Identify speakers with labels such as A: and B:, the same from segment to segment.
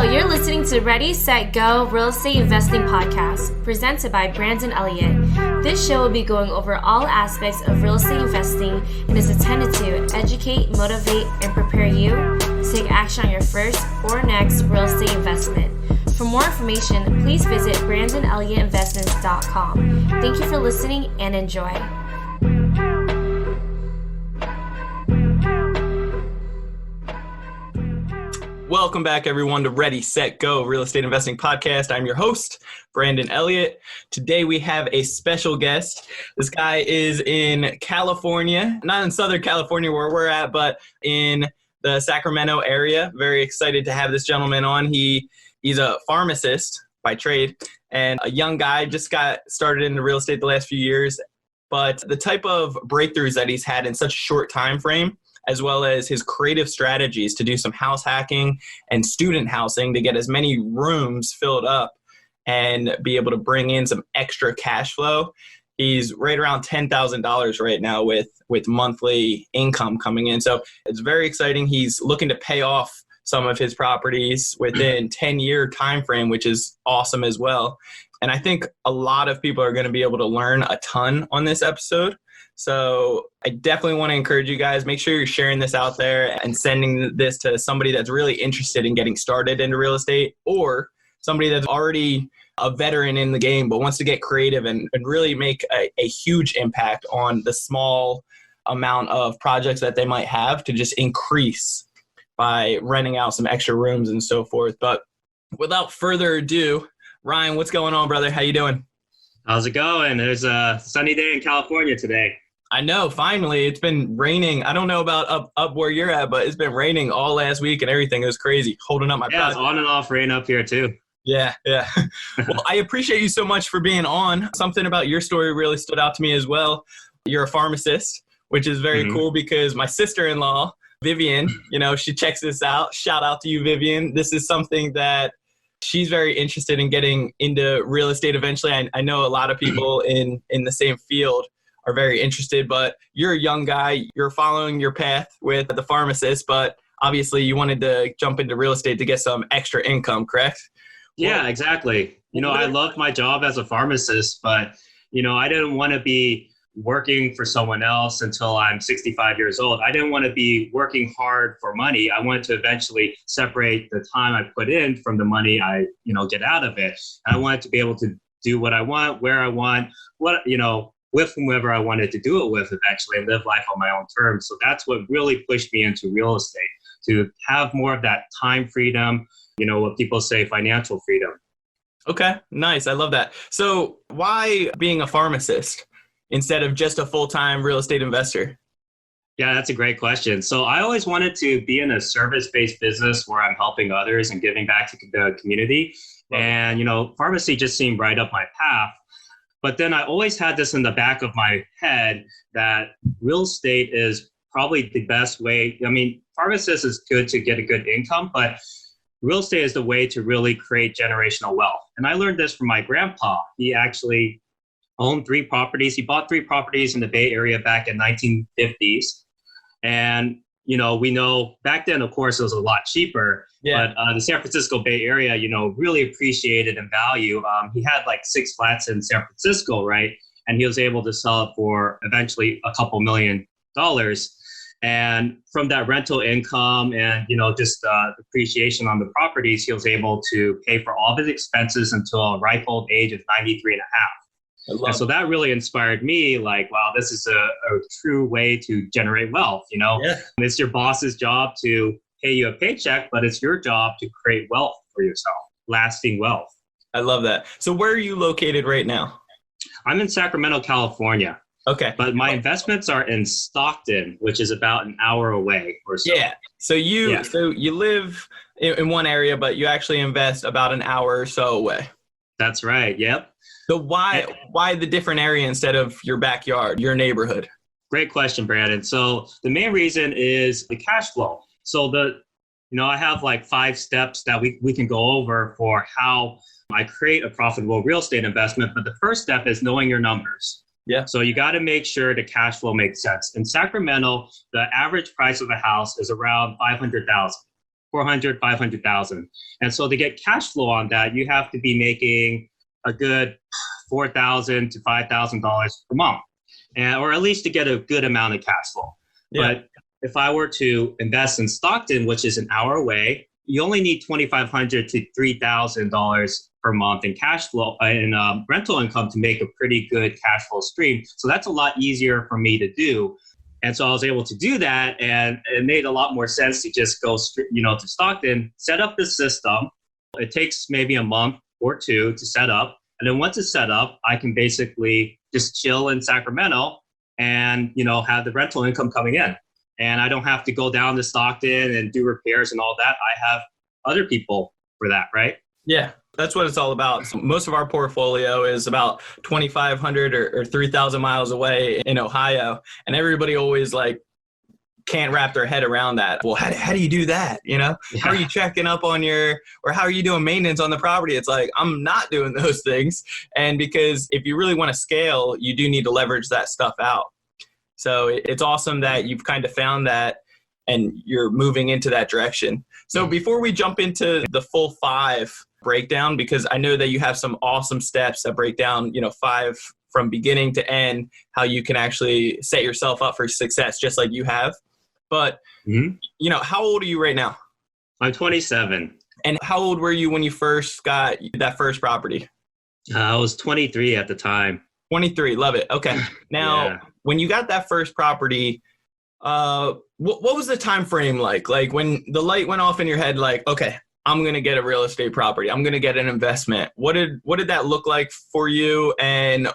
A: Hello, you're listening to Ready, Set, Go Real Estate Investing Podcast, presented by Brandon Elliott. This show will be going over all aspects of real estate investing and is intended to educate, motivate, and prepare you to take action on your first or next real estate investment. For more information, please visit BrandonElliottInvestments.com. Thank you for listening and enjoy.
B: Welcome back, everyone, to Ready, Set, Go Real Estate Investing Podcast. I'm your host, Brandon Elliott. Today, we have a special guest. This guy is in California, not in Southern California where we're at, but in the Sacramento area. Very excited to have this gentleman on. He's a pharmacist by trade and a young guy, just got started into real estate the last few years. But the type of breakthroughs that he's had in such a short time frame, as well as his creative strategies to do some house hacking and student housing to get as many rooms filled up and be able to bring in some extra cash flow. He's right around $10,000 right now with monthly income coming in. So it's very exciting. He's looking to pay off some of his properties within 10-year time frame, which is awesome as well. And I think a lot of people are going to be able to learn a ton on this episode. So I definitely want to encourage you guys, make sure you're sharing this out there and sending this to somebody that's really interested in getting started into real estate, or somebody that's already a veteran in the game but wants to get creative and really make a huge impact on the small amount of projects that they might have to just increase by renting out some extra rooms and so forth. But without further ado, Ryan, what's going on, brother? How you doing?
C: How's it going? There's a sunny day in California today.
B: I know, finally. It's been raining. I don't know about up where you're at, but it's been raining all last week and everything. It was crazy. Holding up my
C: Yeah, it's on and off rain up here too.
B: Yeah. Well, I appreciate you so much for being on. Something about your story really stood out to me as well. You're a pharmacist, which is very cool because my sister-in-law, Vivian, she checks this out. Shout out to you, Vivian. This is something that she's very interested in getting into real estate eventually. I know a lot of people in the same field are very interested, but you're a young guy. You're following your path with the pharmacist, but obviously you wanted to jump into real estate to get some extra income, correct?
C: Yeah, exactly. I loved my job as a pharmacist, but, I didn't want to be working for someone else until I'm 65 years old. I didn't want to be working hard for money. I wanted to eventually separate the time I put in from the money I, get out of it. I wanted to be able to do what I want, where I want, with whomever I wanted to do it with eventually and live life on my own terms. So that's what really pushed me into real estate, to have more of that time freedom, what people say, financial freedom.
B: Okay, nice. I love that. So why being a pharmacist instead of just a full-time real estate investor?
C: Yeah, that's a great question. So I always wanted to be in a service-based business where I'm helping others and giving back to the community. And, pharmacy just seemed right up my path. But then I always had this in the back of my head that real estate is probably the best way. I mean, pharmacist is good to get a good income, but real estate is the way to really create generational wealth. And I learned this from my grandpa. He actually owned 3 properties. He bought 3 properties in the Bay Area back in 1950s. And, we know back then, of course, it was a lot cheaper. Yeah. But the San Francisco Bay Area, really appreciated in value. He had like 6 flats in San Francisco, right? And he was able to sell it for eventually a couple $1 million. And from that rental income and, just appreciation on the properties, he was able to pay for all of his expenses until a ripe old age of 93 and a half. And so that really inspired me, like, wow, this is a true way to generate wealth, Yeah. It's your boss's job to pay you a paycheck, but it's your job to create wealth for yourself, lasting wealth.
B: I love that. So where are you located right now?
C: I'm in Sacramento, California.
B: Okay.
C: But my investments are in Stockton, which is about an hour away or so.
B: Yeah. So you live in one area, but you actually invest about an hour or so away.
C: That's right. Yep.
B: So why the different area instead of your backyard, your neighborhood?
C: Great question, Brandon. So the main reason is the cash flow. So I have like 5 steps that we can go over for how I create a profitable real estate investment. But the first step is knowing your numbers.
B: Yeah.
C: So you got to make sure the cash flow makes sense. In Sacramento, the average price of a house is around $500,000. 400, 500,000. And so to get cash flow on that, you have to be making a good $4,000 to $5,000 per month, or at least to get a good amount of cash flow.
B: Yeah.
C: But if I were to invest in Stockton, which is an hour away, you only need $2,500 to $3,000 per month in cash flow in rental income to make a pretty good cash flow stream. So that's a lot easier for me to do. And so I was able to do that, and it made a lot more sense to just go, to Stockton, set up the system. It takes maybe a month or two to set up. And then once it's set up, I can basically just chill in Sacramento and, have the rental income coming in. And I don't have to go down to Stockton and do repairs and all that. I have other people for that, right?
B: Yeah, that's what it's all about. So most of our portfolio is about 2,500 or 3,000 miles away in Ohio. And everybody always can't wrap their head around that. Well, how do you do that?
C: Yeah.
B: How are you checking up on or how are you doing maintenance on the property? It's like, I'm not doing those things. And because if you really want to scale, you do need to leverage that stuff out. So it's awesome that you've kind of found that and you're moving into that direction. So before we jump into the full 5 breakdown, because I know that you have some awesome steps that break down, 5 from beginning to end, how you can actually set yourself up for success, just like you have. But, how old are you right now?
C: I'm 27.
B: And how old were you when you first got that first property?
C: I was 23 at the time.
B: 23. Love it. Okay. Now, when you got that first property, what was the time frame like? Like when the light went off in your head, like, okay, I'm going to get a real estate property. I'm going to get an investment. What did that look like for you? And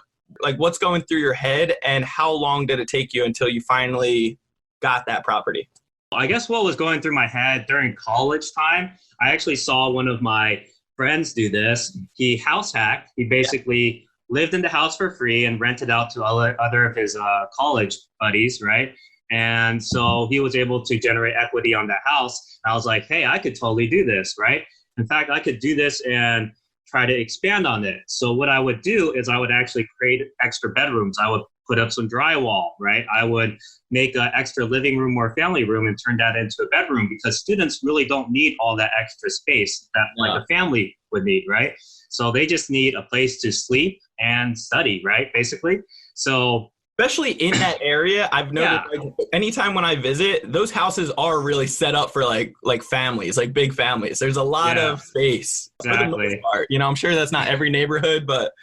B: what's going through your head, and how long did it take you until you finally got that property?
C: I guess what was going through my head during college time, I actually saw one of my friends do this. He house hacked. He basically lived in the house for free and rented out to other of his college buddies, right? And so he was able to generate equity on that house. I was like, hey, I could totally do this, right? In fact, I could do this and try to expand on it. So what I would do is I would actually create extra bedrooms. I would put up some drywall, right? I would make an extra living room or family room and turn that into a bedroom, because students really don't need all that extra space that like a family would need, right? So they just need a place to sleep and study, right? Basically. So
B: especially in that area, I've noticed anytime when I visit, those houses are really set up for like families, like big families. There's a lot of space.
C: Exactly.
B: For the most part. I'm sure that's not every neighborhood, but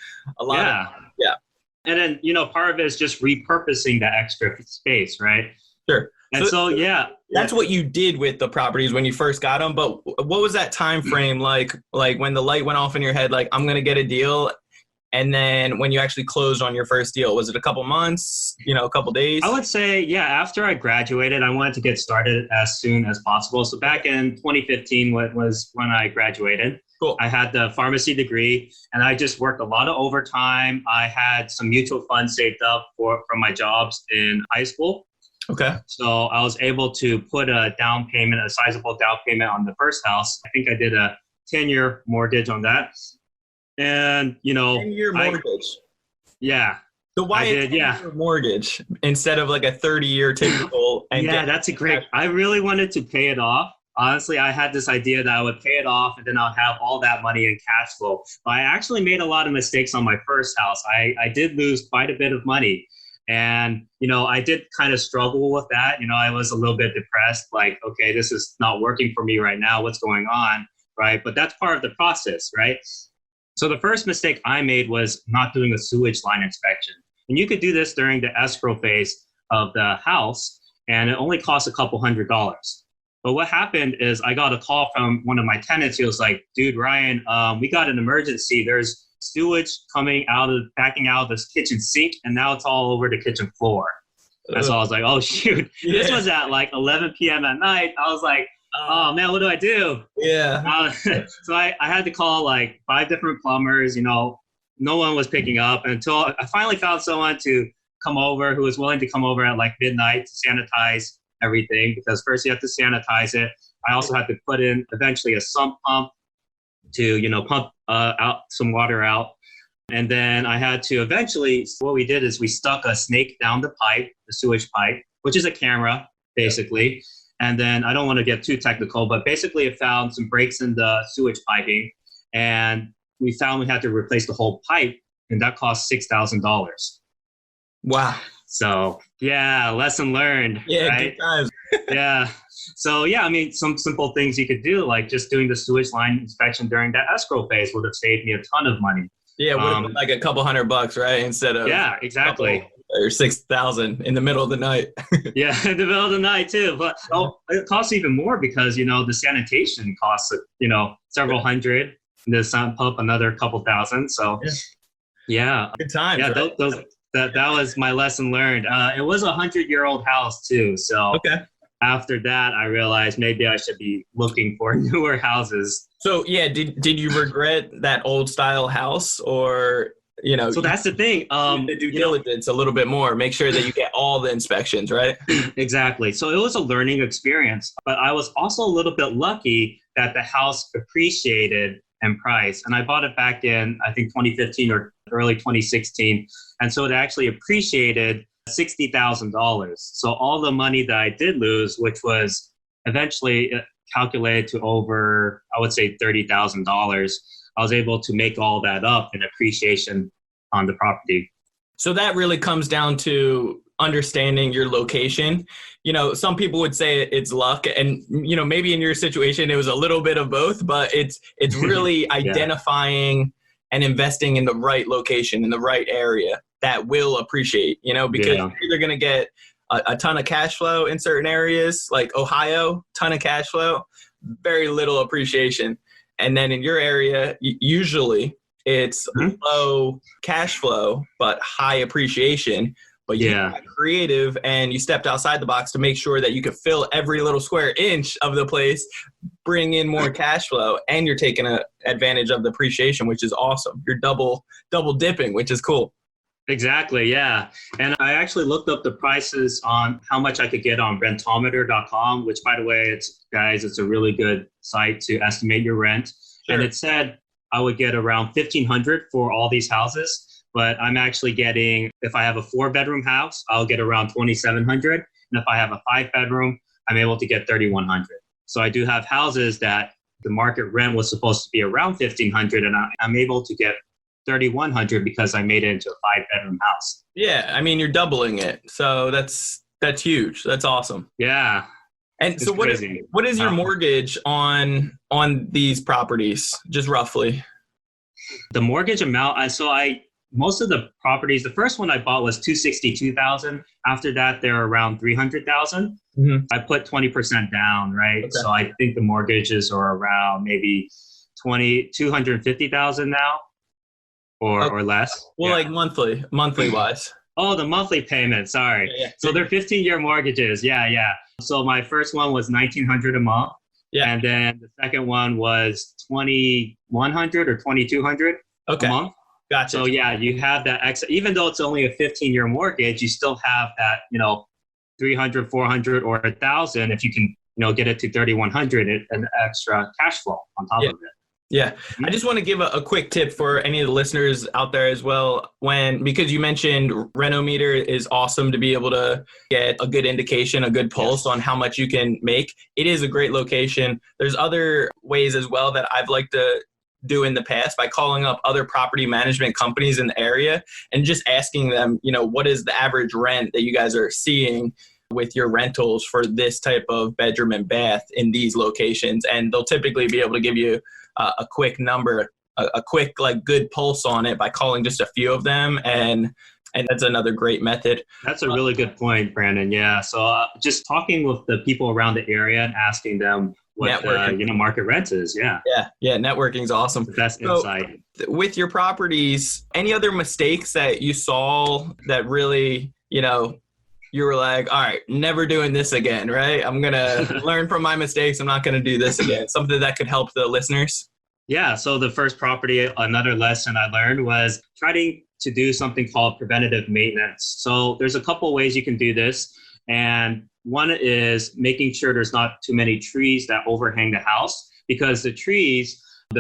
B: a lot of
C: And then, part of it is just repurposing that extra space, right?
B: Sure.
C: And so
B: that's what you did with the properties when you first got them. But what was that time frame like when the light went off in your head, like, I'm going to get a deal? And then when you actually closed on your first deal, was it a couple months, a couple days?
C: I would say, after I graduated, I wanted to get started as soon as possible. So back in 2015 was when I graduated.
B: Cool.
C: I had the pharmacy degree, and I just worked a lot of overtime. I had some mutual funds saved up from my jobs in high school.
B: Okay.
C: So I was able to put a sizable down payment on the first house. I think I did a 10-year mortgage on that. And,
B: 10-year mortgage. So why a 10-year mortgage instead of like a 30-year typical?
C: That's a great. I really wanted to pay it off. Honestly, I had this idea that I would pay it off and then I'll have all that money in cash flow. But I actually made a lot of mistakes on my first house. I did lose quite a bit of money. And, I did kind of struggle with that. I was a little bit depressed, like, okay, this is not working for me right now. What's going on? Right. But that's part of the process, right? So the first mistake I made was not doing a sewage line inspection. And you could do this during the escrow phase of the house, and it only costs a couple $100. But what happened is I got a call from one of my tenants. He was like, dude, Ryan, we got an emergency. There's sewage backing out of this kitchen sink, and now it's all over the kitchen floor. And so I was like, oh, shoot. This was at like 11 p.m. at night. I was like, oh, man, what do I do?
B: Yeah.
C: So I had to call like 5 different plumbers. No one was picking up until I finally found someone to come over who was willing to come over at like midnight to sanitize everything, because first you have to sanitize it. I also had to put in eventually a sump pump to, pump out some water out. And then I had to eventually, what we did is we stuck a snake down the pipe, the sewage pipe, which is a camera, basically. And then I don't want to get too technical, but basically it found some breaks in the sewage piping. And we found we had to replace the whole pipe, and that cost $6,000.
B: Wow.
C: So yeah, lesson learned.
B: Yeah,
C: right?
B: good times.
C: Yeah. So yeah, I mean, some simple things you could do, like just doing the sewage line inspection during that escrow phase would have saved me a ton of money.
B: Yeah, it would have been like a couple $100, right? Instead of
C: yeah, exactly.
B: Or 6,000 in the middle of the night.
C: Yeah, in the middle of the night too. But it costs even more because, the sanitation costs, several hundred. The sump pump another couple thousand. So yeah.
B: Good times.
C: Yeah,
B: right?
C: that was my lesson learned. It was a 100-year-old house too. So after that, I realized maybe I should be looking for newer houses.
B: So yeah, did you regret that old style house, or
C: So that's the thing.
B: The due diligence a little bit more. Make sure that you get all the inspections, right?
C: Exactly. So it was a learning experience, but I was also a little bit lucky that the house appreciated in price. And I bought it back in, I think, 2015 or early 2016. And so it actually appreciated $60,000. So all the money that I did lose, which was eventually calculated to over, I would say, $30,000, I was able to make all that up in appreciation on the property.
B: So that really comes down to understanding your location. Some people would say it's luck, and maybe in your situation it was a little bit of both, but it's really identifying and investing in the right location, in the right area that will appreciate, because you're either going to get a ton of cash flow in certain areas, like Ohio, ton of cash flow, very little appreciation. And then in your area, usually it's low cash flow, but high appreciation. But you got creative and you stepped outside the box to make sure that you could fill every little square inch of the place, bring in more cash flow, and you're taking advantage of the appreciation, which is awesome. You're double dipping, which is cool.
C: Exactly, yeah. And I actually looked up the prices on how much I could get on rentometer.com, which, by the way, it's a really good site to estimate your rent. Sure. And it said I would get around $1,500 for all these houses. But I'm actually getting, if I have a 4-bedroom house, I'll get around $2,700. And if I have a 5-bedroom, I'm able to get $3,100. So I do have houses that the market rent was supposed to be around $1,500, and I'm able to get $3,100 because I made it into a 5-bedroom house.
B: Yeah, I mean, you're doubling it. So that's huge. That's awesome.
C: Yeah.
B: And so what is your mortgage on these properties, just roughly?
C: The mortgage amount, most of the properties, the first one I bought was $262,000. After that, they're around $300,000. Mm-hmm. I put 20% down, right? Okay. So I think the mortgages are around maybe $250,000 now, or less.
B: Well, like monthly wise.
C: Oh, the monthly payment. Sorry. Yeah. So they're 15-year mortgages. Yeah. So my first one was $1,900 a month. Yeah. And then the second one was $2,100 or $2,200 a month.
B: Gotcha.
C: So yeah, you have that extra, even though it's only a 15-year mortgage, you still have that, $300, $400, or $1,000 if you can, get it to $3,100, an extra cash flow on top of it.
B: Yeah. I just want to give a quick tip for any of the listeners out there as well. Because you mentioned Renometer is awesome to be able to get a good indication, a good pulse on how much you can make. It is a great location. There's other ways as well that I've liked to do in the past by calling up other property management companies in the area and just asking them, what is the average rent that you guys are seeing with your rentals for this type of bedroom and bath in these locations. And they'll typically be able to give you a quick number, a quick, good pulse on it by calling just a few of them. And that's another great method. That's
C: a really good point, Brandon. Yeah. So just talking with the people around the area and asking them what market rent is. Yeah.
B: Yeah. Networking is awesome.
C: That's insight.
B: With your properties, any other mistakes that you saw that really, you were like, all right, never doing this again, right? I'm going to learn from my mistakes. I'm not going to do this again. Something that could help the listeners.
C: Yeah. So the first property, another lesson I learned was trying to do something called preventative maintenance. So there's a couple ways you can do this. And one is making sure there's not too many trees that overhang the house, because the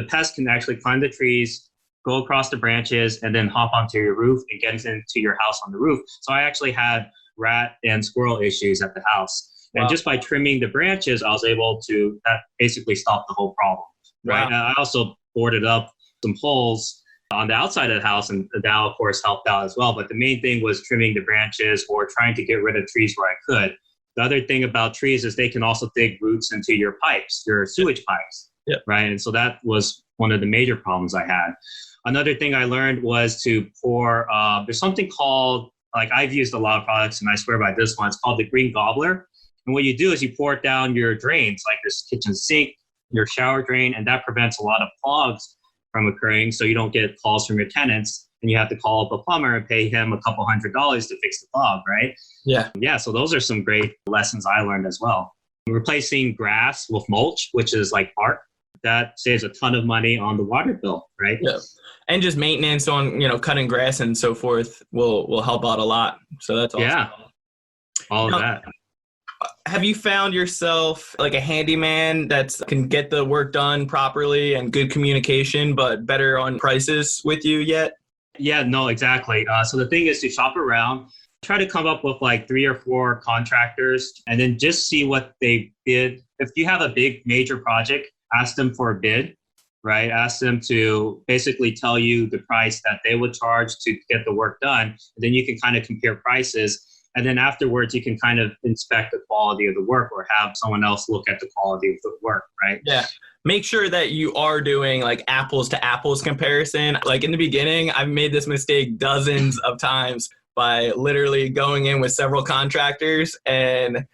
C: pests can actually climb the trees, go across the branches, and then hop onto your roof and get into your house on the roof. So I actually had rat and squirrel issues at the house. And just by trimming the branches, I was able to basically stop the whole problem, right?
B: Wow.
C: I also boarded up some holes on the outside of the house, and that, of course, helped out as well. But the main thing was trimming the branches or trying to get rid of trees where I could. The other thing about trees is they can also dig roots into your pipes, your sewage pipes, right? And so that was one of the major problems I had. Another thing I learned was to pour, there's something called, like I've used a lot of products and I swear by this one, it's called the green gobbler. And what you do is you pour it down your drains, like this kitchen sink, your shower drain, and that prevents a lot of clogs from occurring, so you don't get calls from your tenants and you have to call up a plumber and pay him a couple $100 to fix the clog, right? Yeah, so those are some great lessons I learned as well. Replacing grass with mulch, which is like bark, that saves a ton of money on the water bill, right?
B: Yeah. And just maintenance on, cutting grass and so forth will help out a lot. So that's awesome.
C: Yeah, all of that.
B: Have you found yourself like a handyman that can get the work done properly and good communication, but better on prices with you yet?
C: Yeah, no, exactly. So the thing is to shop around, try to come up with like 3 or 4 contractors, and then just see what they bid. If you have a big major project, ask them for a bid, right? Ask them to basically tell you the price that they would charge to get the work done. And then you can kind of compare prices. And then afterwards, you can kind of inspect the quality of the work or have someone else look at the quality of the work, right?
B: Yeah. Make sure that you are doing like apples to apples comparison. Like in the beginning, I've made this mistake dozens of times by literally going in with several contractors and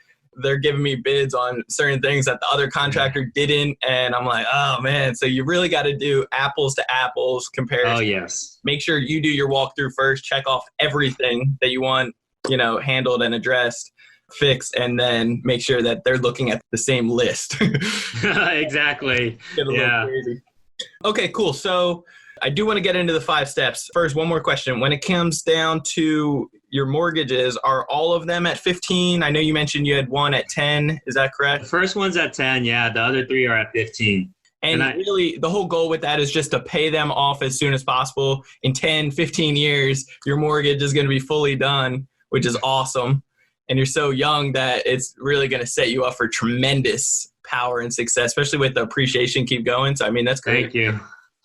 B: they're giving me bids on certain things that the other contractor didn't. And I'm like, oh man. So you really got to do apples to apples comparison.
C: Oh, yes.
B: Make sure you do your walkthrough first, check off everything that you want, handled and addressed, fixed, and then make sure that they're looking at the same list.
C: Exactly.
B: Get a little crazy. Okay, cool. So I do want to get into the 5 steps. First, one more question. When it comes down to your mortgages, are all of them at 15? I know you mentioned you had one at 10. Is that correct?
C: The first one's at 10. Yeah. The other 3 are at 15.
B: And really, the whole goal with that is just to pay them off as soon as possible. In 10, 15 years, your mortgage is going to be fully done, which is awesome. And you're so young that it's really going to set you up for tremendous power and success, especially with the appreciation keep going. So, I mean, that's great.
C: Thank you.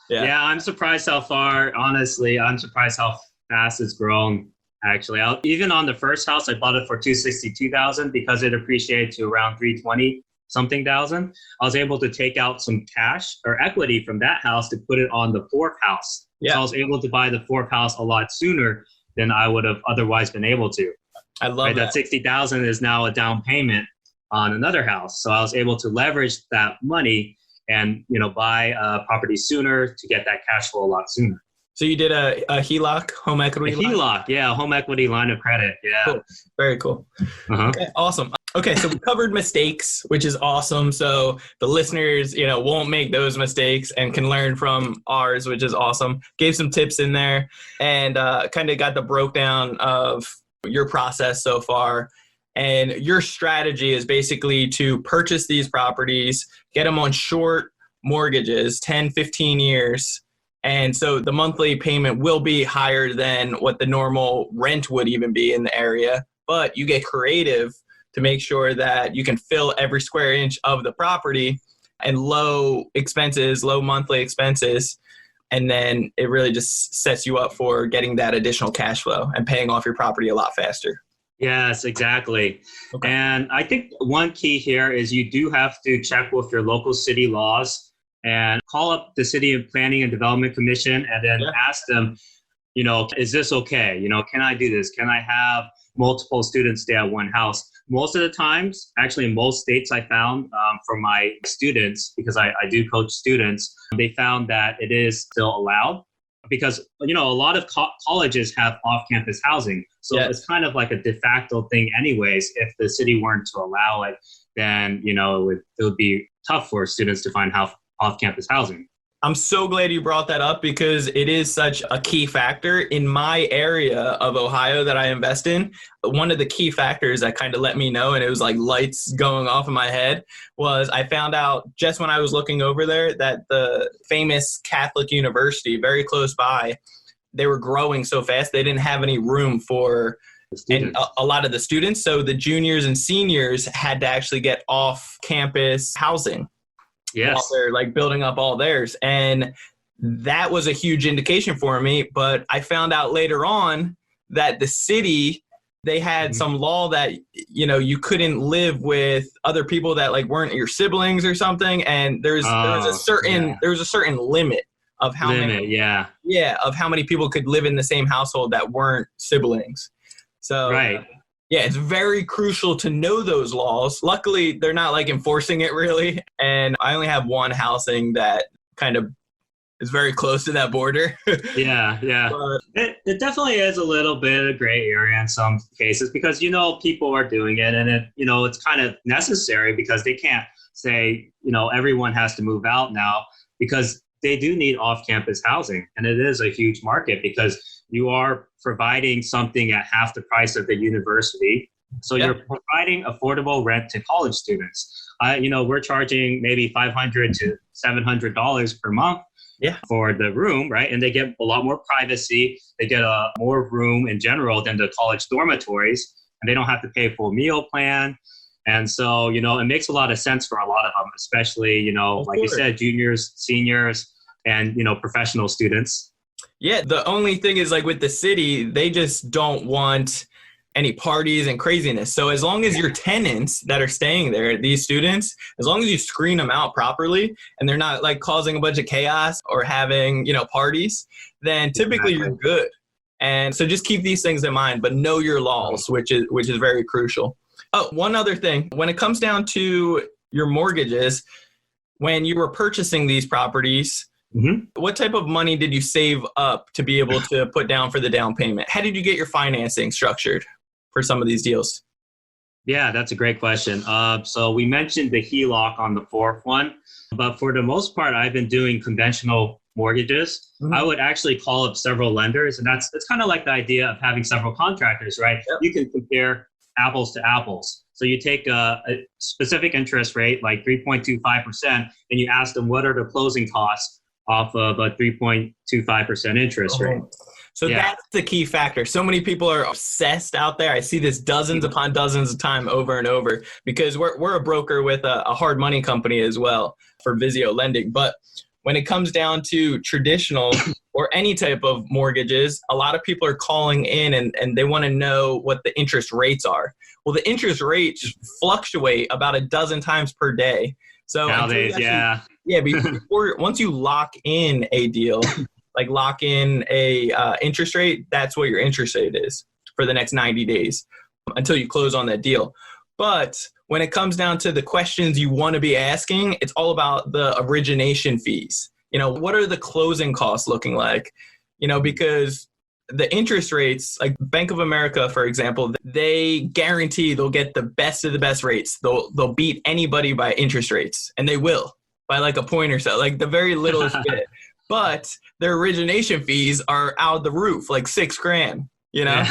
C: Yeah, I'm surprised how far, honestly, I'm surprised how fast it's grown, actually. Even on the first house, I bought it for $262,000 because it appreciated to around $320-something thousand. I was able to take out some cash or equity from that house to put it on the 4th house. Yeah. So I was able to buy the 4th house a lot sooner than I would have otherwise been able to.
B: I love that.
C: That $60,000 is now a down payment on another house. So I was able to leverage that money and buy a property sooner to get that cash flow a lot sooner.
B: So you did a HELOC, home equity line?
C: HELOC, yeah, home equity line of credit, yeah.
B: Cool. Very cool. Okay, awesome. Okay, so we covered mistakes, which is awesome. So the listeners, won't make those mistakes and can learn from ours, which is awesome. Gave some tips in there and kind of got the breakdown of your process so far. And your strategy is basically to purchase these properties, get them on short mortgages, 10, 15 years. And so the monthly payment will be higher than what the normal rent would even be in the area. But you get creative to make sure that you can fill every square inch of the property and low monthly expenses. And then it really just sets you up for getting that additional cash flow and paying off your property a lot faster.
C: Yes, exactly.
B: Okay.
C: And I think one key here is you do have to check with your local city laws and call up the City Planning and Development Commission and then ask them, is this okay? Can I do this? Can I have multiple students stay at one house? Most of the times, actually in most states I found for my students, because I do coach students, they found that it is still allowed. Because, a lot of colleges have off-campus housing. So it's kind of like a de facto thing anyways. If the city weren't to allow it, then, it would be tough for students to find off-campus housing.
B: I'm so glad you brought that up because it is such a key factor in my area of Ohio that I invest in. One of the key factors that kind of let me know, and it was like lights going off in my head, was I found out just when I was looking over there that the famous Catholic university very close by, they were growing so fast they didn't have any room for and a lot of the students. So the juniors and seniors had to actually get off-campus housing.
C: Yes.
B: While they're like building up all theirs. And that was a huge indication for me. But I found out later on that the city, they had some law that, you know, you couldn't live with other people that like weren't your siblings or something. And there was a certain limit of how many of how many people could live in the same household that weren't siblings. So yeah, it's very crucial to know those laws. Luckily, they're not like enforcing it really. And I only have one housing that kind of is very close to that border.
C: Yeah. But it definitely is a little bit of gray area in some cases because, you know, people are doing it and it, you know, it's kind of necessary because they can't say, you know, everyone has to move out now because they do need off-campus housing. And it is a huge market because you are providing something at half the price of the university. So you're providing affordable rent to college students. You know, we're charging maybe $500 to $700 per month for the room, right? And they get a lot more privacy. They get more room in general than the college dormitories. And they don't have to pay full meal plan. And so, you know, it makes a lot of sense for a lot of them, especially, you know, like you said, juniors, seniors, and, you know, professional students.
B: Yeah, the only thing is like with the city, they just don't want any parties and craziness. So as long as your tenants that are staying there, these students, as long as you screen them out properly and they're not like causing a bunch of chaos or having, you know, parties, then typically you're good. And so just keep these things in mind, but know your laws, which is very crucial. Oh, one other thing, when it comes down to your mortgages, when you were purchasing these properties, what type of money did you save up to be able to put down for the down payment? How did you get your financing structured for some of these deals?
C: Yeah, that's a great question. So we mentioned the HELOC on the fourth one, but for the most part, I've been doing conventional mortgages. I would actually call up several lenders, and that's kind of like the idea of having several contractors, right? Yep. You can compare apples to apples. So you take a specific interest rate, like 3.25%, and you ask them what are the closing costs off of a 3.25% interest rate.
B: So that's the key factor. So many people are obsessed out there. I see this dozens upon dozens of time over and over because we're a broker with a hard money company as well for Visio lending. But when it comes down to traditional or any type of mortgages, a lot of people are calling in and they want to know what the interest rates are. Well, the interest rates fluctuate about a dozen times per day. So
C: nowadays,
B: once you lock in a deal, like lock in a interest rate, that's what your interest rate is for the next 90 days until you close on that deal. But when it comes down to the questions you want to be asking, it's all about the origination fees. You know, what are the closing costs looking like? You know, because the interest rates, like Bank of America, for example, they guarantee they'll get the best of the best rates. They'll beat anybody by interest rates, and they will by like a point or so, like the very littlest bit. But their origination fees are out of the roof, like $6,000, you know,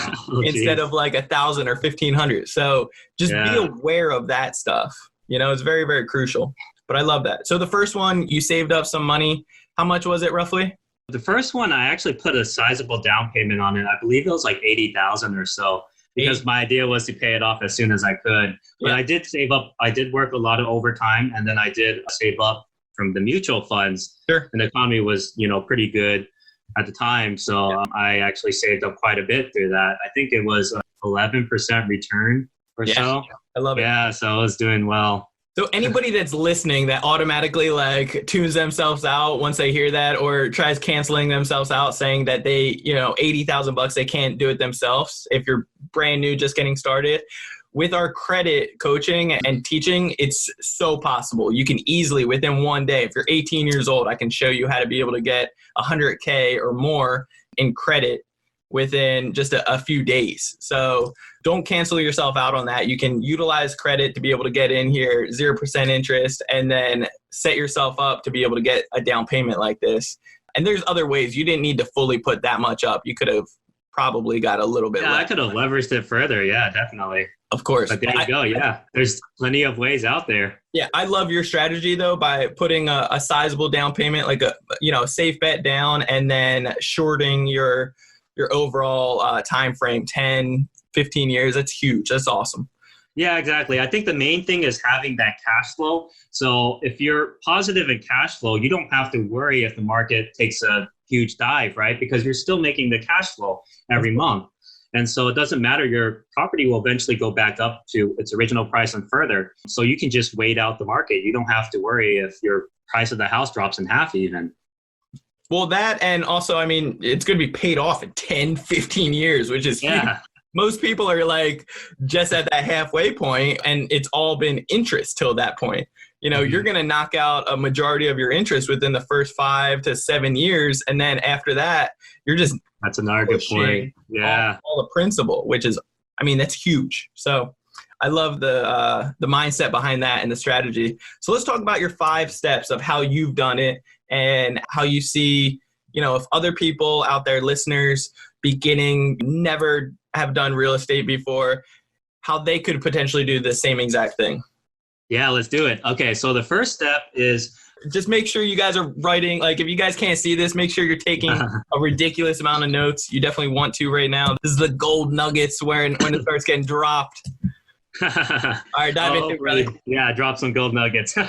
B: instead of like 1,000 or 1,500. So just be aware of that stuff. You know, it's very, very crucial. But I love that. So the first one, you saved up some money. How much was it roughly?
C: The first one, I actually put a sizable down payment on it. I believe it was like 80,000 or so because my idea was to pay it off as soon as I could. But I did save up. I did work a lot of overtime, and then I did save up from the mutual funds. And the economy was, you know, pretty good at the time. So I actually saved up quite a bit through that. I think it was 11% return or so.
B: I love it.
C: Yeah, so I was doing well.
B: So anybody that's listening that automatically like tunes themselves out once they hear that or tries canceling themselves out saying that they, you know, $80,000 they can't do it themselves. If you're brand new, just getting started, with our credit coaching and teaching, it's so possible. You can easily, within one day, if you're 18 years old, I can show you how to be able to get $100K or more in credit within just a few days. So don't cancel yourself out on that. You can utilize credit to be able to get in here, 0% interest, and then set yourself up to be able to get a down payment like this. And there's other ways. You didn't need to fully put that much up. You could have probably got a little bit less.
C: I could have leveraged it further. Yeah, definitely.
B: Of course.
C: But there you go. Yeah, there's plenty of ways out there.
B: Yeah, I love your strategy though by putting a sizable down payment, like a safe bet down, and then shorting your overall time frame 10, 15 years. That's huge. That's awesome.
C: Yeah, exactly. I think the main thing is having that cash flow. So if you're positive in cash flow, you don't have to worry if the market takes a huge dive, right? Because you're still making the cash flow every month. And so it doesn't matter. Your property will eventually go back up to its original price and further. So you can just wait out the market. You don't have to worry if your price of the house drops in half even.
B: Well, that, and also, I mean, it's going to be paid off in 10, 15 years, which is huge. Most people are like just at that halfway point, and it's all been interest till that point. You know, you're going to knock out a majority of your interest within the first 5 to 7 years. And then after that, you're just
C: that's another good point. Yeah.
B: All the principal, which is, I mean, that's huge. So I love the mindset behind that and the strategy. So let's talk about your 5 steps of how you've done it and how you see, you know, if other people out there, listeners, beginning, never have done real estate before, how they could potentially do the same exact thing.
C: Yeah, let's do it. Okay, so the first step is
B: just make sure you guys are writing. Like, if you guys can't see this, make sure you're taking a ridiculous amount of notes. You definitely want to right now. This is the gold nuggets when it starts getting dropped. All right, dive into it, brother.
C: Yeah, drop some gold nuggets. All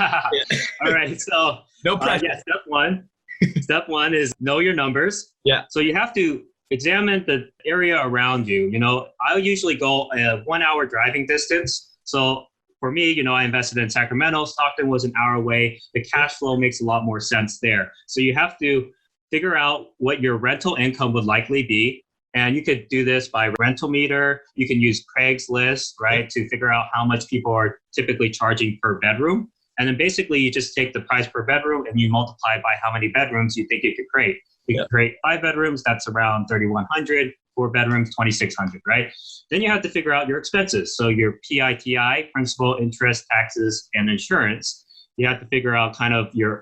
C: right, so
B: no pressure.
C: Step one is know your numbers.
B: Yeah.
C: So you have to examine the area around you. You know, I usually go a 1 hour driving distance. So for me, you know, I invested in Sacramento. Stockton was an hour away. The cash flow makes a lot more sense there. So you have to figure out what your rental income would likely be. And you could do this by rental meter. You can use Craigslist, right, to figure out how much people are typically charging per bedroom. And then basically you just take the price per bedroom and you multiply by how many bedrooms you think you could create. You can create 5 bedrooms, that's around 3,100. 4 bedrooms, 2,600, right? Then you have to figure out your expenses. So your PITI, principal, interest, taxes, and insurance. You have to figure out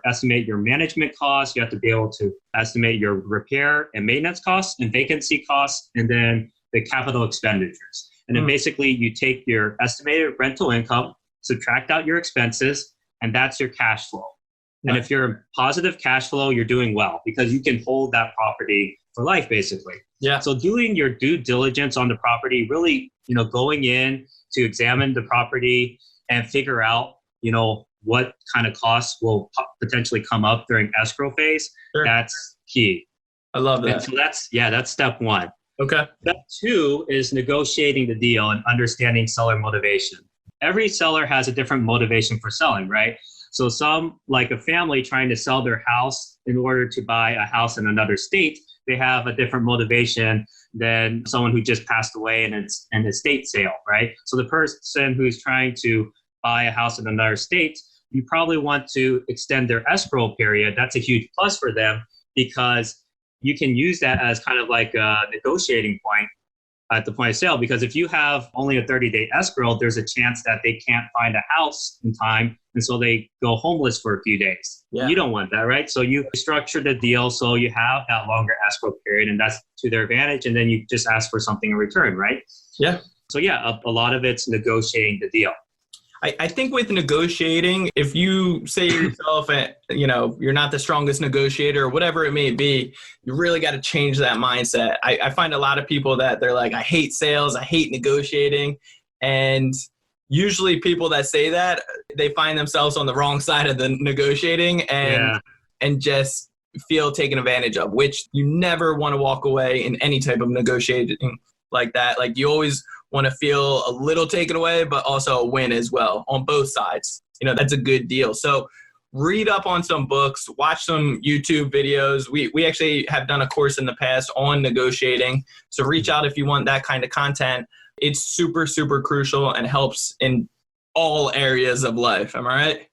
C: estimate your management costs. You have to be able to estimate your repair and maintenance costs and vacancy costs, and then the capital expenditures. And then basically you take your estimated rental income, subtract out your expenses, and that's your cash flow. And if you're in positive cash flow, you're doing well because you can hold that property for life, basically.
B: Yeah.
C: So doing your due diligence on the property, really, you know, going in to examine the property and figure out, you know, what kind of costs will potentially come up during escrow phase. Sure. That's key.
B: I love that.
C: And so that's step one.
B: Okay.
C: Step two is negotiating the deal and understanding seller motivation. Every seller has a different motivation for selling, right? So some, like a family trying to sell their house in order to buy a house in another state, they have a different motivation than someone who just passed away and it's an estate sale, right? So the person who's trying to buy a house in another state, you probably want to extend their escrow period. That's a huge plus for them because you can use that as kind of like a negotiating point at the point of sale. Because if you have only a 30-day escrow, there's a chance that they can't find a house in time. And so they go homeless for a few days. Yeah. You don't want that, right? So you structure the deal so you have that longer escrow period, and that's to their advantage. And then you just ask for something in return, right?
B: Yeah.
C: So yeah, a lot of it's negotiating the deal.
B: I think with negotiating, if you say yourself, you know, you're not the strongest negotiator or whatever it may be, you really got to change that mindset. I find a lot of people that they're like, I hate sales, I hate negotiating. And usually people that say that, they find themselves on the wrong side of the negotiating and just feel taken advantage of, which you never want to walk away in any type of negotiating like that. Like you always want to feel a little taken away, but also a win as well on both sides. You know, that's a good deal. So read up on some books, watch some YouTube videos. We actually have done a course in the past on negotiating. So reach out if you want that kind of content. It's super, super crucial and helps in all areas of life. Am I right?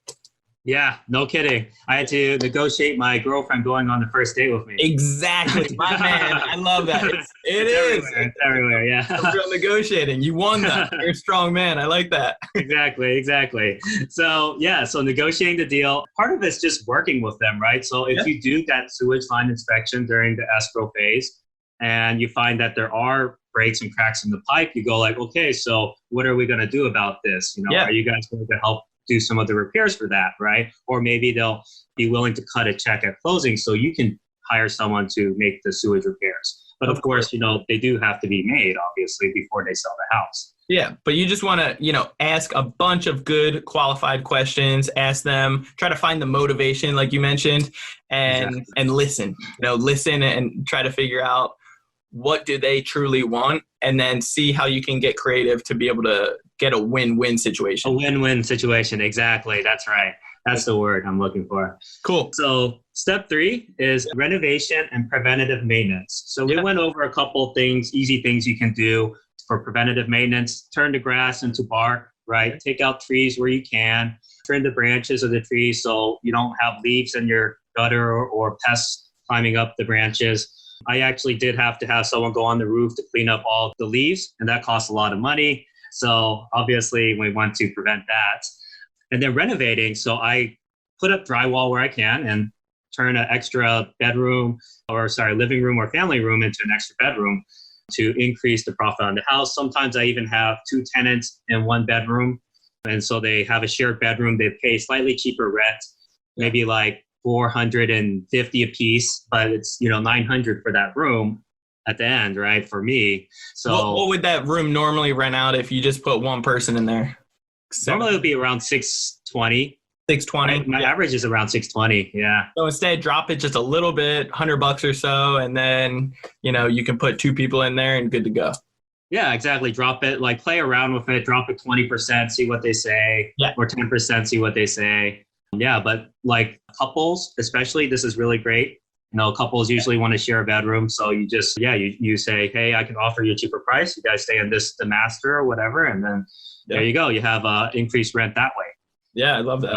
C: Yeah, no kidding. I had to negotiate my girlfriend going on the first date with me.
B: Exactly. My man. I love that.
C: It's everywhere. Yeah.
B: It's real negotiating. You won that. You're a strong man. I like that.
C: Exactly. So negotiating the deal, part of it's just working with them, right? So if you do that sewage line inspection during the escrow phase and you find that there are breaks and cracks in the pipe, you go like, okay, so what are we going to do about this? You know, are you guys going to help do some of the repairs for that, right? Or maybe they'll be willing to cut a check at closing so you can hire someone to make the sewage repairs. But of course, they do have to be made, obviously, before they sell the house.
B: Yeah, but you just want to, ask a bunch of good qualified questions, ask them, try to find the motivation, like you mentioned, and listen, listen and try to figure out what do they truly want, and then see how you can get creative to be able to get a win-win situation.
C: A win-win situation, exactly. That's right. That's the word I'm looking for.
B: Cool.
C: So step 3 is renovation and preventative maintenance. So we went over a couple things, easy things you can do for preventative maintenance. Turn the grass into bark, right? Take out trees where you can. Trim the branches of the trees so you don't have leaves in your gutter or pests climbing up the branches. I actually did have to have someone go on the roof to clean up all the leaves, and that costs a lot of money. So obviously we want to prevent that. And then renovating, so I put up drywall where I can and turn an extra living room or family room into an extra bedroom to increase the profit on the house. Sometimes I even have 2 tenants in 1 bedroom. And so they have a shared bedroom. They pay slightly cheaper rent, maybe like $450 a piece, but it's, $900 for that room at the end, right? For me. So
B: what would that room normally rent out if you just put one person in there?
C: Normally it would be around $620. My average is around $620. Yeah.
B: So instead, drop it just a little bit, $100 or so, and then you can put 2 people in there and good to go.
C: Yeah, exactly. Drop it, play around with it. Drop it 20%, see what they say, or 10%, see what they say. Yeah, but couples, especially, this is really great. Couples usually want to share a bedroom, so you just you say, hey, I can offer you a cheaper price. You guys stay in the master or whatever, and then there you go. You have increased rent that way.
B: Yeah, I love that.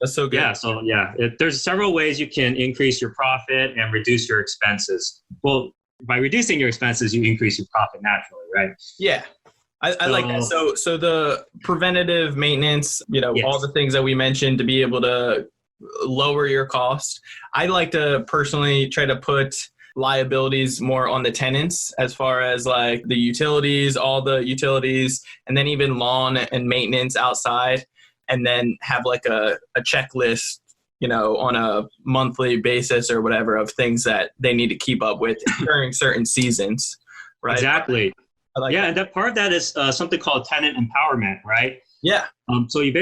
B: That's so good.
C: Yeah, there's several ways you can increase your profit and reduce your expenses. Well, by reducing your expenses, you increase your profit naturally, right?
B: Yeah, I like that. So the preventative maintenance, all the things that we mentioned to be able to lower your cost. I like to personally try to put liabilities more on the tenants as far as the utilities, all the utilities, and then even lawn and maintenance outside. And then have a checklist, on a monthly basis or whatever of things that they need to keep up with during certain seasons, right?
C: Exactly.
B: That.
C: And that part of that is something called tenant empowerment, right?
B: Yeah.
C: So you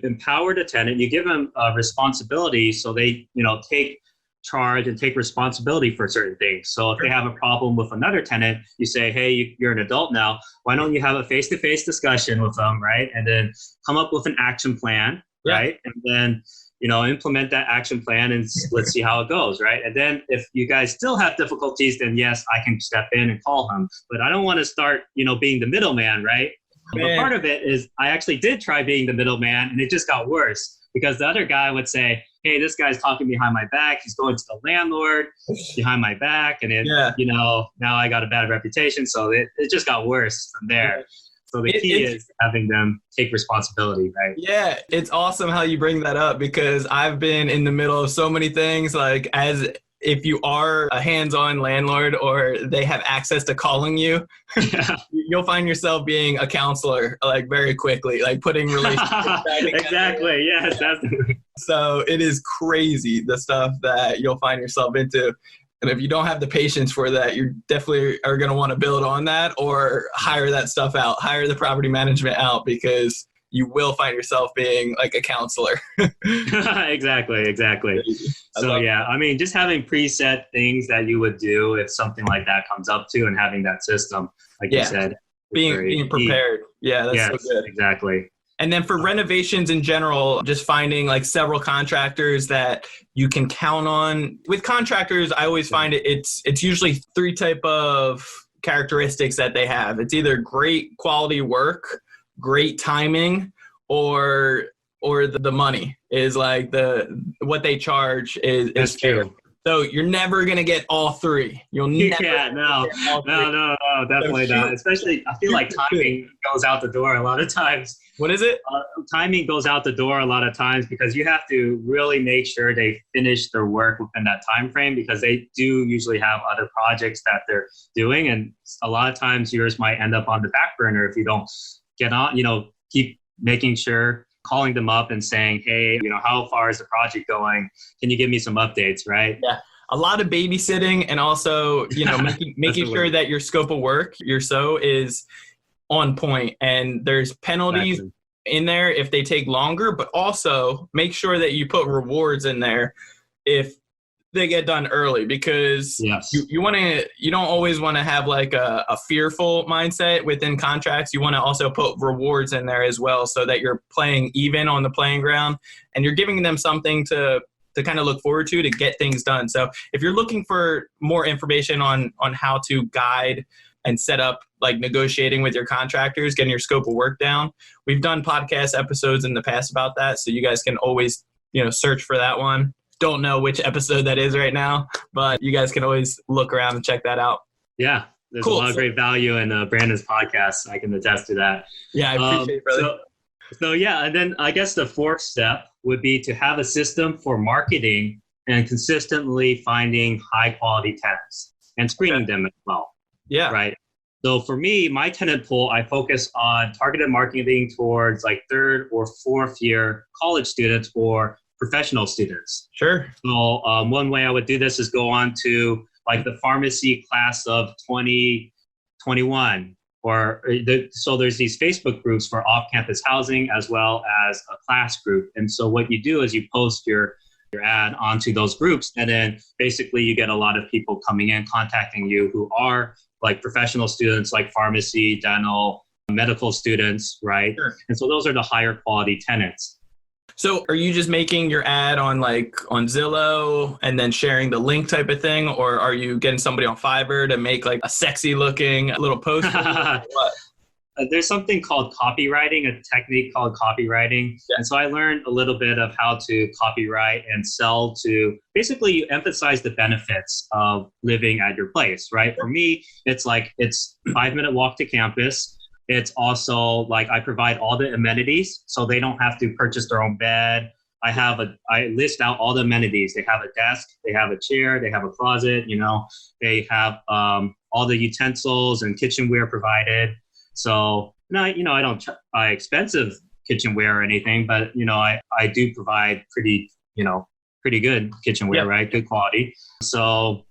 C: empower the tenant, you give them responsibility so they, take charge and take responsibility for certain things. So if they have a problem with another tenant, you say, hey, you're an adult now. Why don't you have a face-to-face discussion with them, right? And then come up with an action plan, right? And then, implement that action plan and let's see how it goes, right? And then if you guys still have difficulties, then yes, I can step in and call him. But I don't want to start, being the middleman, right? But part of it is I actually did try being the middleman, and it just got worse because the other guy would say, hey, this guy's talking behind my back. He's going to the landlord behind my back. And now I got a bad reputation. So it just got worse from there. So the key is having them take responsibility, right?
B: Yeah, it's awesome how you bring that up because I've been in the middle of so many things, as if you are a hands-on landlord or they have access to calling you, you'll find yourself being a counselor very quickly, putting relationships back together.
C: Exactly. Yes.
B: So it is crazy the stuff that you'll find yourself into. And if you don't have the patience for that, you definitely are going to want to build on that or hire that stuff out, hire the property management out because you will find yourself being a counselor.
C: Exactly. So just having preset things that you would do if something like that comes up to and having that system, you said.
B: Being prepared. Yeah, that's so good.
C: Exactly.
B: And then for renovations in general, just finding several contractors that you can count on. With contractors, I always find it's usually 3 type of characteristics that they have. It's either great quality work, great timing, or the money is what they charge is fair. So you're never going to get all 3.
C: No, definitely not. Especially, I feel like timing goes out the door a lot of times.
B: What is it?
C: Timing goes out the door a lot of times because you have to really make sure they finish their work within that time frame because they do usually have other projects that they're doing. And a lot of times yours might end up on the back burner if you don't get on, keep making sure, calling them up and saying, hey, how far is the project going? Can you give me some updates, right?
B: Yeah. a lot of babysitting, and also, making sure that your scope of work, your SO, is on point, and there's penalties in there if they take longer, but also make sure that you put rewards in there if they get done early, because you don't always want to have like a fearful mindset within contracts. You want to also put rewards in there as well, so that you're playing even on the playing ground and you're giving them something to kind of look forward to get things done. So if you're looking for more information on how to guide and set up like negotiating with your contractors, getting your scope of work down, we've done podcast episodes in the past about that. So you guys can always, search for that one. Don't know which episode that is right now, but you guys can always look around and check that out.
C: Yeah, there's a lot of great value in Brandon's podcast. I can attest to that.
B: Yeah, I appreciate it, brother.
C: So yeah, and then I guess the fourth step would be to have a system for marketing and consistently finding high quality tenants and screening them as well.
B: Yeah.
C: Right. So for me, my tenant pool, I focus on targeted marketing towards like third or fourth year college students or professional students.
B: Sure.
C: So one way I would do this is go on to like the pharmacy class of 2021, so there's these Facebook groups for off-campus housing as well as a class group. And so what you do is you post your ad onto those groups, and then basically you get a lot of people coming in, contacting you who are like professional students, like pharmacy, dental, medical students, right?
B: Sure.
C: And so those are the higher quality tenants.
B: So are you just making your ad on Zillow and then sharing the link type of thing? Or are you getting somebody on Fiverr to make like a sexy looking little post? What?
C: There's something called copywriting, a technique called copywriting. Yeah. And so I learned a little bit of how to copywrite and sell to, basically you emphasize the benefits of living at your place, right? For me, it's 5-minute walk to campus. It's also like I provide all the amenities, so they don't have to purchase their own bed. I list out all the amenities. They have a desk, they have a chair, they have a closet, they have all the utensils and kitchenware provided. So I don't buy expensive kitchenware or anything, but I do provide pretty good kitchenware, right? Good quality. So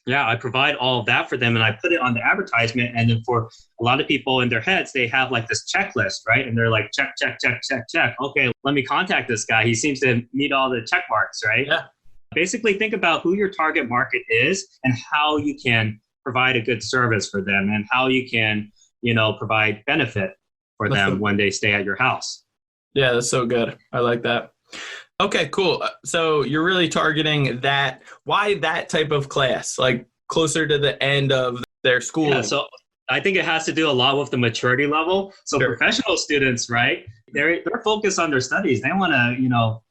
C: yeah, I provide all of that for them, and I put it on the advertisement. And then for a lot of people in their heads, they have like this checklist, right? And they're like, check, check, check, check, check. Okay, let me contact this guy. He seems to meet all the check marks, right?
B: Yeah.
C: Basically, think about who your target market is and how you can provide a good service for them and how you can, provide benefit for them when they stay at your house.
B: Yeah, that's so good. I like that. Okay, cool. So you're really targeting that. Why that type of class, like closer to the end of their school?
C: Yeah, so I think it has to do a lot with the maturity level. So professional students, right? They're focused on their studies. They want to,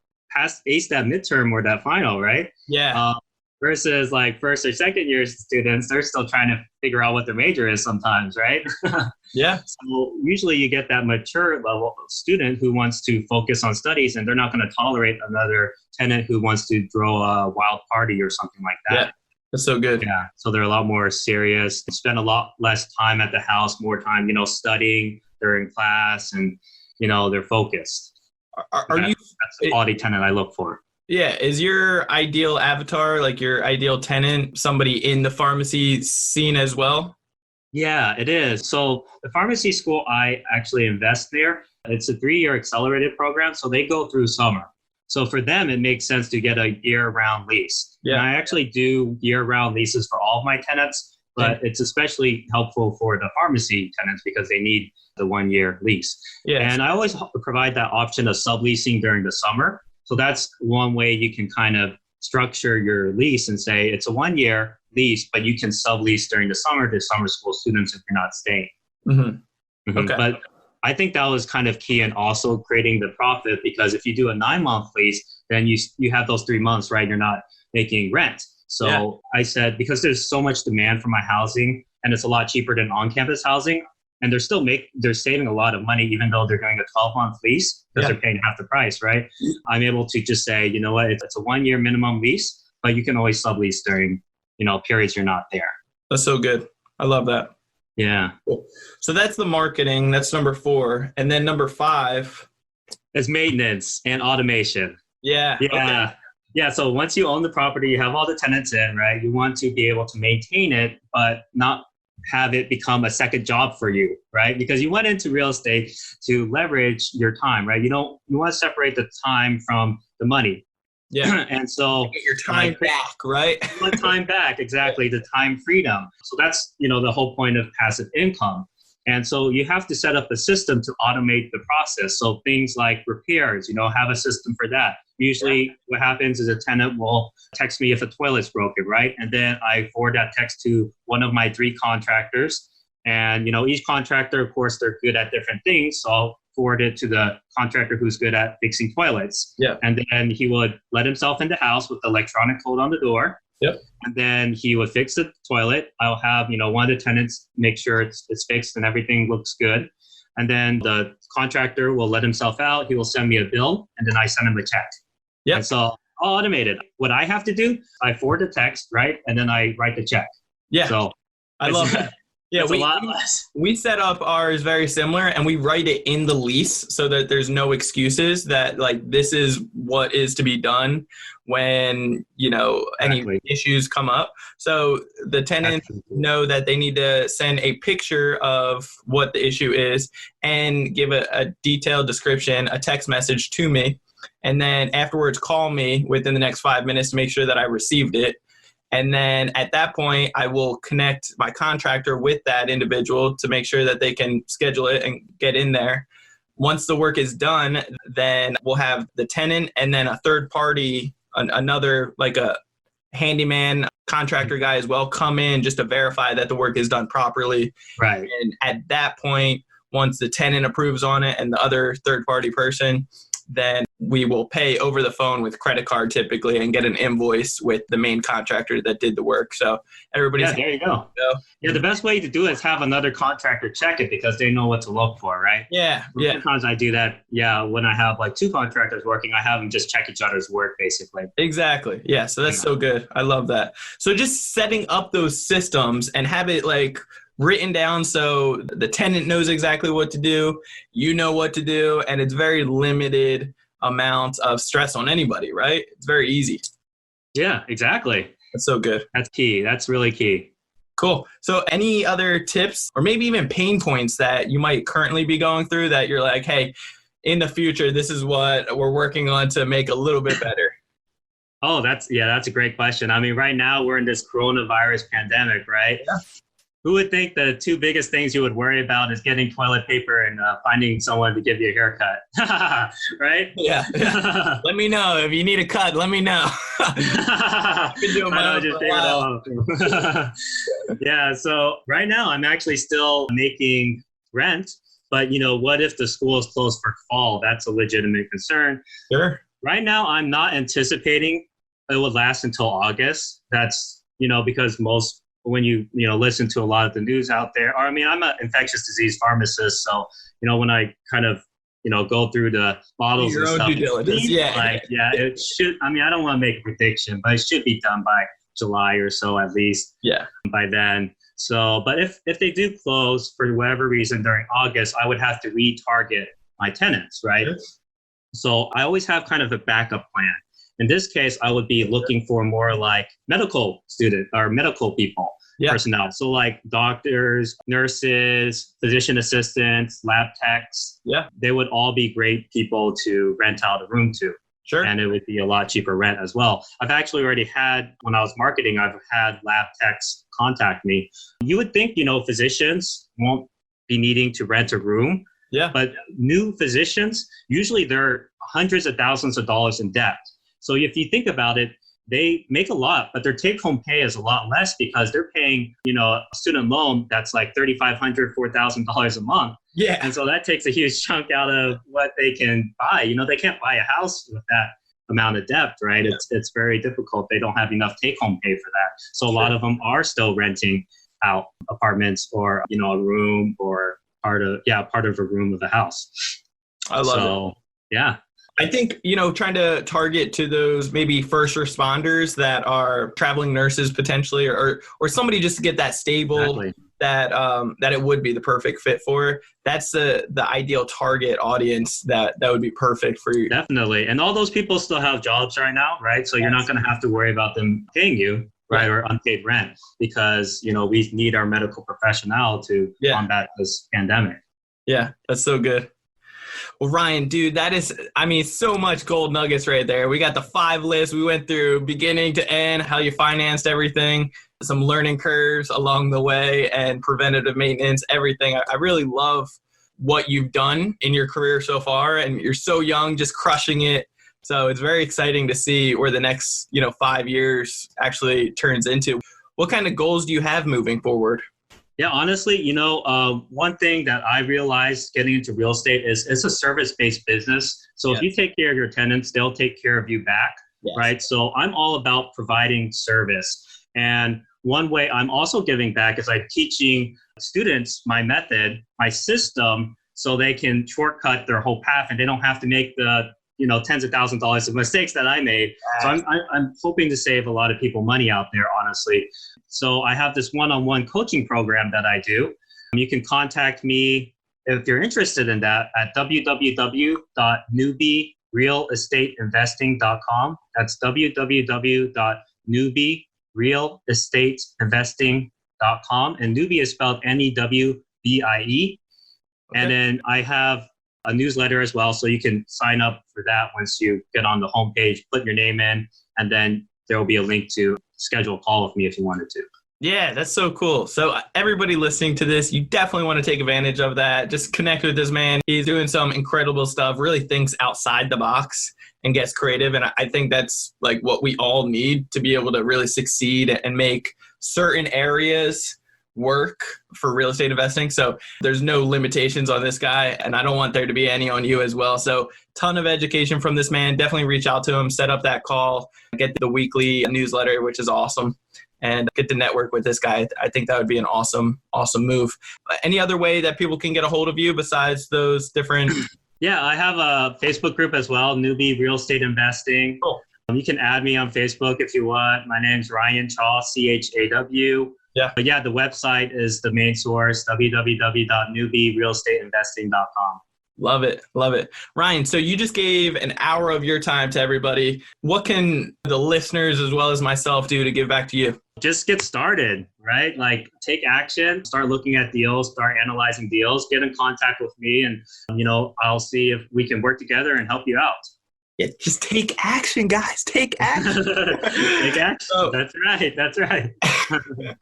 C: ace that midterm or that final, right?
B: Yeah.
C: Versus like first or second year students, they're still trying to figure out what their major is sometimes, right?
B: Yeah.
C: So usually you get that mature level student who wants to focus on studies, and they're not going to tolerate another tenant who wants to throw a wild party or something like that.
B: Yeah, that's so good.
C: Yeah. So they're a lot more serious. They spend a lot less time at the house, more time, studying. They're in class, and they're focused. That's the quality tenant I look for.
B: Yeah. Is your ideal avatar, like your ideal tenant, somebody in the pharmacy scene as well?
C: Yeah, it is. So the pharmacy school, I actually invest there. It's a 3-year accelerated program, so they go through summer. So for them, it makes sense to get a year-round lease. Yeah. And I actually do year-round leases for all of my tenants, but it's especially helpful for the pharmacy tenants because they need the 1-year lease. Yes. And I always provide that option of subleasing during the summer. So that's one way you can kind of structure your lease and say it's a 1-year lease, but you can sublease during the summer to summer school students if you're not staying. Mm-hmm. Mm-hmm. Okay. But I think that was kind of key in also creating the profit, because if you do a 9-month lease, then you have those 3 months, right? You're not making rent. So I said, because there's so much demand for my housing and it's a lot cheaper than on-campus housing, and they're saving a lot of money, even though they're doing a 12-month lease because they're paying half the price, right? I'm able to just say, you know what, it's a 1-year minimum lease, but you can always sublease during, periods you're not there.
B: That's so good. I love that.
C: Yeah.
B: Cool. So that's the marketing. That's number 4. And then number 5
C: is maintenance and automation.
B: Yeah.
C: Yeah.
B: Okay.
C: Yeah, so once you own the property, you have all the tenants in, right? You want to be able to maintain it, but not have it become a second job for you, right? Because you went into real estate to leverage your time, right? You want to separate the time from the money.
B: Yeah.
C: And so
B: get your time back, right?
C: you want time back, exactly, the time freedom. So that's, the whole point of passive income. And so you have to set up a system to automate the process. So things like repairs, have a system for that. Usually what happens is a tenant will text me if a toilet's broken, right? And then I forward that text to one of my 3 contractors. And, each contractor, of course, they're good at different things. So I'll forward it to the contractor who's good at fixing toilets.
B: Yeah.
C: And then he would let himself in the house with the electronic code on the door.
B: Yep.
C: And then he would fix the toilet. I'll have, one of the tenants make sure it's fixed and everything looks good. And then the contractor will let himself out. He will send me a bill and then I send him a check.
B: Yep.
C: And so I'll automate it. What I have to do, I forward the text, right? And then I write the check.
B: Yeah.
C: So
B: I love that. Yeah, we set up ours very similar, and we write it in the lease so that there's no excuses that this is what is to be done when, any issues come up. So the tenants know that they need to send a picture of what the issue is and give a detailed description, a text message to me, and then afterwards call me within the next 5 minutes to make sure that I received it. And then at that point, I will connect my contractor with that individual to make sure that they can schedule it and get in there. Once the work is done, then we'll have the tenant and then a third party, another like a handyman contractor guy as well, come in just to verify that the work is done properly.
C: Right.
B: And at that point, once the tenant approves on it and the other third party person, then we will pay over the phone with credit card typically and get an invoice with the main contractor that did the work. So everybody's
C: there you go. Yeah, the best way to do it is have another contractor check it because they know what to look for, right?
B: Yeah.
C: Sometimes I do that. Yeah, when I have 2 contractors working, I have them just check each other's work basically.
B: Exactly. Yeah, so that's so good. I love that. So just setting up those systems and have it written down so the tenant knows exactly what to do, you know what to do, and it's very limited amount of stress on anybody, right? It's very easy.
C: Yeah, exactly.
B: That's so good.
C: That's key. That's really key.
B: Cool. So any other tips or maybe even pain points that you might currently be going through that you're like, hey, in the future, this is what we're working on to make a little bit better?
C: Oh, that's a great question. I mean, right now we're in this coronavirus pandemic, right?
B: Yeah.
C: Who would think the 2 biggest things you would worry about is getting toilet paper and finding someone to give you a haircut, right?
B: Yeah. Let me know if you need a cut. Let me know.
C: Yeah. So right now I'm actually still making rent, but what if the school is closed for fall? That's a legitimate concern.
B: Sure.
C: Right now I'm not anticipating it would last until August. That's because when you listen to a lot of the news out there, or I'm an infectious disease pharmacist, so when I kind of go through the models
B: your
C: and
B: own
C: stuff,
B: due diligence.
C: It should. I mean, I don't want to make a prediction, but it should be done by July or so at least.
B: Yeah.
C: By then. So, but if they do close for whatever reason during August, I would have to retarget my tenants, right? Yes. So I always have kind of a backup plan. In this case, I would be looking for more like medical student or medical people, personnel. So like doctors, nurses, physician assistants, lab techs.
B: Yeah.
C: They would all be great people to rent out a room to.
B: Sure.
C: And it would be a lot cheaper rent as well. I've actually already had, when I was marketing, I've had lab techs contact me. You would think, physicians won't be needing to rent a room.
B: Yeah.
C: But new physicians, usually they're hundreds of thousands of dollars in debt. So if you think about it, they make a lot, but their take-home pay is a lot less because they're paying, a student loan that's like $3,500, $4,000 a month.
B: Yeah.
C: And so that takes a huge chunk out of what they can buy. They can't buy a house with that amount of debt, right? Yeah. It's very difficult. They don't have enough take-home pay for that. So a lot of them are still renting out apartments or, a room or part of a room of the house.
B: I love it.
C: Yeah.
B: I think, trying to target to those maybe first responders that are traveling nurses potentially, or somebody just to get that stable,
C: Exactly.
B: that it would be the perfect fit for. That's the ideal target audience that would be perfect for you.
C: Definitely. And all those people still have jobs right now, right? So you're not going to have to worry about them paying you, right? Or unpaid rent, because, we need our medical professional to combat this pandemic.
B: Yeah, that's so good. Well, Ryan, dude, that is, so much gold nuggets right there. We got the 5 lists. We went through beginning to end, how you financed everything, some learning curves along the way, and preventative maintenance, everything. I really love what you've done in your career so far, and you're so young, just crushing it. So it's very exciting to see where the next, 5 years actually turns into. What kind of goals do you have moving forward?
C: Yeah, honestly, one thing that I realized getting into real estate is it's a service-based business. So if you take care of your tenants, they'll take care of you back, right? So I'm all about providing service. And one way I'm also giving back is I'm teaching students my method, my system, so they can shortcut their whole path and they don't have to make the tens of thousands of dollars of mistakes that I made. So I'm hoping to save a lot of people money out there, honestly. So I have this one-on-one coaching program that I do. You can contact me if you're interested in that at www.newbierealestateinvesting.com. That's www.newbierealestateinvesting.com. And Newbie is spelled Newbie. And then I have a newsletter as well, so you can sign up for that once you get on the homepage, put your name in, and then there will be a link to schedule a call with me if you wanted to.
B: Yeah, that's so cool. So everybody listening to this, you definitely want to take advantage of that. Just connect with this man. He's doing some incredible stuff, really thinks outside the box and gets creative. And I think that's like what we all need to be able to really succeed and make certain areas work for real estate investing. So there's no limitations on this guy, and I don't want there to be any on you as well. So ton of education from this man. Definitely reach out to him, set up that call, get the weekly newsletter, which is awesome, and get to network with this guy. I think that would be an awesome move. Any other way that people can get a hold of you besides those different?
C: Yeah, I have a Facebook group as well, Newbie Real Estate Investing.
B: Cool.
C: You can add me on Facebook if you want. My name's Ryan Chaw, CHAW.
B: Yeah.
C: But the website is the main source, www.newbierealestateinvesting.com.
B: Love it. Love it. Ryan, so you just gave an hour of your time to everybody. What can the listeners as well as myself do to give back to you?
C: Just get started, right? Like take action, start looking at deals, start analyzing deals, get in contact with me, and I'll see if we can work together and help you out.
B: Yeah, just take action, guys. Take action.
C: Take action. So, that's right. That's right.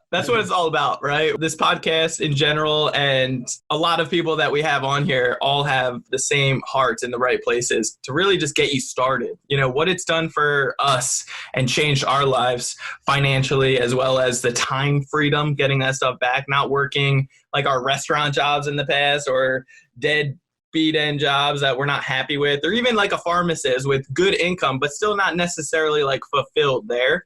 B: That's what it's all about, right? This podcast in general, and a lot of people that we have on here all have the same hearts in the right places to really just get you started. What it's done for us and changed our lives financially, as well as the time freedom, getting that stuff back, not working like our restaurant jobs in the past or dead end jobs that we're not happy with, or even like a pharmacist with good income, but still not necessarily like fulfilled there.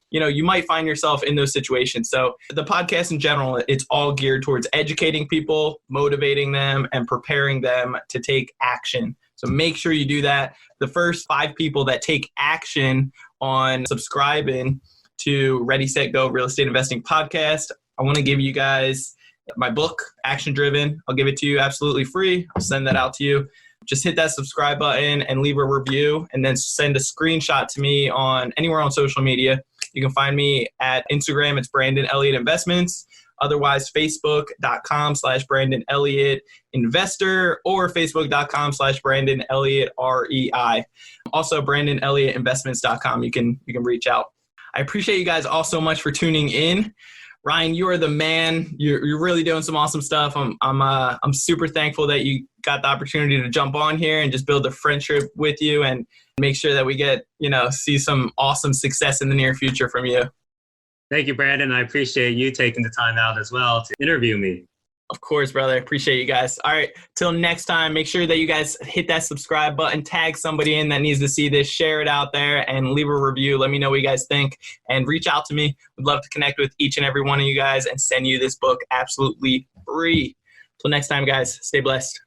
B: You might find yourself in those situations. So the podcast in general, it's all geared towards educating people, motivating them, and preparing them to take action. So make sure you do that. The first 5 people that take action on subscribing to Ready, Set, Go Real Estate Investing Podcast, I want to give you guys my book, Action Driven. I'll give it to you absolutely free. I'll send that out to you. Just hit that subscribe button and leave a review, and then send a screenshot to me on anywhere on social media. You can find me at Instagram. It's Brandon Elliott Investments. Otherwise, Facebook.com/Brandon Elliott Investor or Facebook.com/Brandon Elliott REI. Also, BrandonElliottInvestments.com. You can reach out. I appreciate you guys all so much for tuning in. Ryan, you are the man. You're really doing some awesome stuff. I'm super thankful that you got the opportunity to jump on here and just build a friendship with you and make sure that we get, see some awesome success in the near future from you.
C: Thank you, Brandon. I appreciate you taking the time out as well to interview me.
B: Of course, brother. I appreciate you guys. All right. Till next time, make sure that you guys hit that subscribe button, tag somebody in that needs to see this, share it out there, and leave a review. Let me know what you guys think, and reach out to me. We'd love to connect with each and every one of you guys and send you this book absolutely free. Till next time, guys, stay blessed.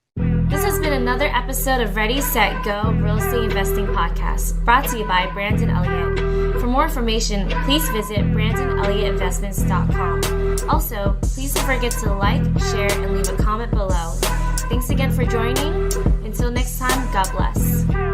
A: This has been another episode of Ready, Set, Go Real Estate Investing Podcast, brought to you by Brandon Elliott. For more information, please visit BrandonElliottInvestments.com. Also, please don't forget to like, share, and leave a comment below. Thanks again for joining. Until next time, God bless.